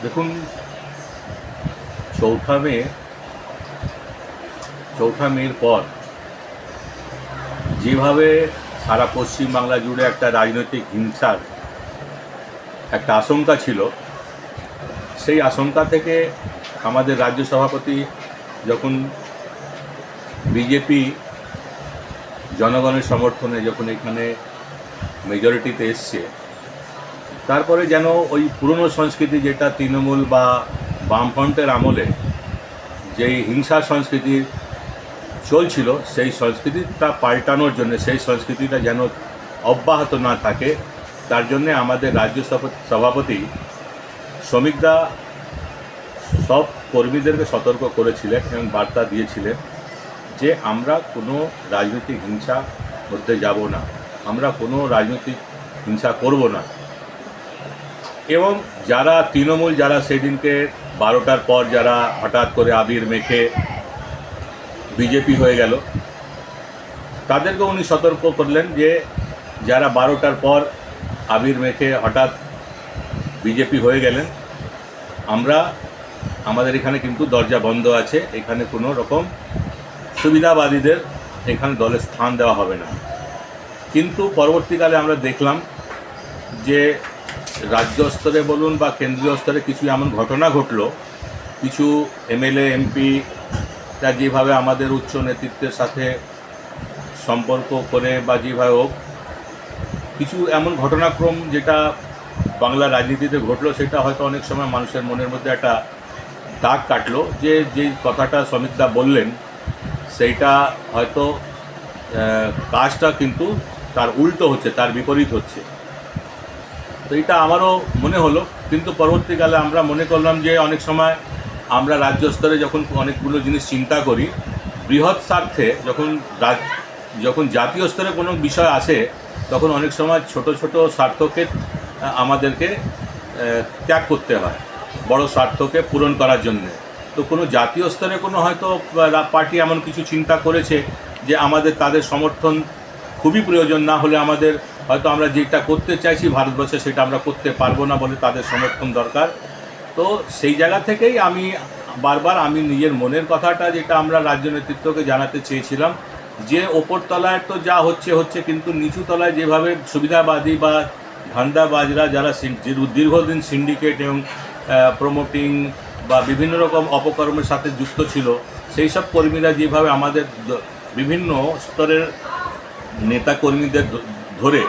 দেখুন, চৌঠা মের পর যেভাবে সারা পশ্চিমবাংলা জুড়ে একটা রাজনৈতিক হিংসার একটা আশঙ্কা ছিল, সেই আশঙ্কা থেকে আমাদের রাজ্য সভাপতি যখন বিজেপি জনগণের সমর্থনে যখন এখানে মেজরিটিতে এসছে, তারপরে যেন ওই পুরনো সংস্কৃতি যেটা তৃণমূল বা বামফ্রন্টের আমলে যেই হিংসা সংস্কৃতি চলছিল, সেই সংস্কৃতিটা পাল্টানোর জন্য, সেই সংস্কৃতিটা যেন অব্যাহত না থাকে, তার জন্যে আমাদের রাজ্য সভাপতি শ্রমিকদা সব কর্মীদেরকে সতর্ক করেছিলেন এবং বার্তা দিয়েছিলেন যে আমরা কোনো রাজনৈতিক হিংসার মধ্যে যাব না, আমরা কোনো রাজনৈতিক হিংসা করব না। এবং যারা তৃণমূল, যারা সেদিনকে 12টার পর যারা হঠাৎ করে আবির মেখে বিজেপি হয়ে গেল, তাদেরকে উনি সতর্ক করলেন যে যারা 12টার পর আবির মেখে হঠাৎ বিজেপি হয়ে গেলেন, আমাদের এখানে কিন্তু দরজা বন্ধ আছে, এখানে কোনো রকম সুবিধাবাদীদের এখানে দলে স্থান দেওয়া হবে না। কিন্তু পরবর্তীকালে আমরা দেখলাম যে রাজ্য স্তরে বলুন বা কেন্দ্রীয় স্তরে কিছু এমন ঘটনা ঘটল, কিছু এমএলএ এমপিরা যেভাবে আমাদের উচ্চ নেতৃত্বের সাথে সম্পর্ক করে বা যেভাবে হোক কিছু এমন ঘটনাক্রম যেটা বাংলা রাজনীতিতে ঘটলো, সেটা হয়তো অনেক সময় মানুষের মনের মধ্যে একটা দাগ কাটলো যে যেই কথাটা শ্রমিকদা বললেন সেইটা হয়তো কাজটা কিন্তু তার উল্টো হচ্ছে, তার বিপরীত হচ্ছে। তো এটা আমারও মনে হলো, কিন্তু পরবর্তীকালে আমরা মনে করলাম যে অনেক সময় আমরা রাজ্য স্তরে যখন অনেকগুলো জিনিস চিন্তা করি, বৃহৎ স্বার্থে যখন জাতীয় স্তরে কোনো বিষয় আসে, তখন অনেক সময় ছোট ছোট স্বার্থকে আমাদেরকে ত্যাগ করতে হয় বড় স্বার্থকে পূরণ করার জন্যে। তো কোনো জাতীয় স্তরে কোনো হয়তো পার্টি এমন কিছু চিন্তা করেছে যে আমাদের তাদের সমর্থন খুবই প্রয়োজন, না হলে আমাদের হয়তো আমরা যেটা করতে চাইছি ভারতবর্ষে সেটা আমরা করতে পারবো না, বলে তাদের সমর্থন দরকার। তো সেই জায়গা থেকেই আমি বারবার নিজের মনের কথাটা যেটা আমরা রাজ্য নেতৃত্বকে জানাতে চেয়েছিলাম যে ওপর তলায় তো যা হচ্ছে, কিন্তু নিচু তলায় যেভাবে সুবিধাবাদী বা ধান্দাবাজরা যারা দীর্ঘদিন সিন্ডিকেট এবং প্রমোটিং বা বিভিন্ন রকম অপকর্মের সাথে যুক্ত ছিল, সেই সব কর্মীরা যেভাবে আমাদের বিভিন্ন স্তরের নেতা কর্মীদের ধরে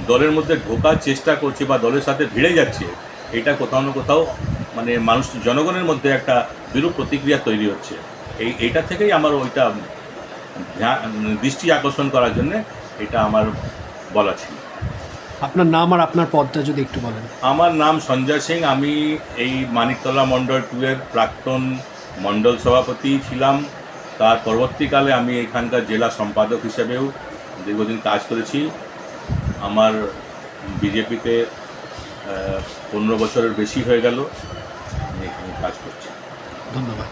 দলের মধ্যে ঢোকার চেষ্টা করছে বা দলের সাথে ভিড়ে যাচ্ছে, এটা কোথাও না কোথাও মানে জনগণের মধ্যে একটা বিরূপ প্রতিক্রিয়া তৈরি হচ্ছে। এইটা থেকেই আমার ওইটা দৃষ্টি আকর্ষণ করার জন্য এটা আমার বলা ছিল। আপনার নাম আর আপনার পদটা যদি একটু বলেন। আমার নাম সঞ্জয় সিং, আমি এই মানিকতলা মণ্ডল 2 এর প্রাক্তন মণ্ডল সভাপতি ছিলাম। তার পরবর্তীকালে আমি এখানকার জেলা সম্পাদক হিসেবেও দীর্ঘদিন কাজ করেছি। আমার বিজেপিতে 15 বছরের বেশি হয়ে গেল আমি এখানে কাজ করছি। ধন্যবাদ।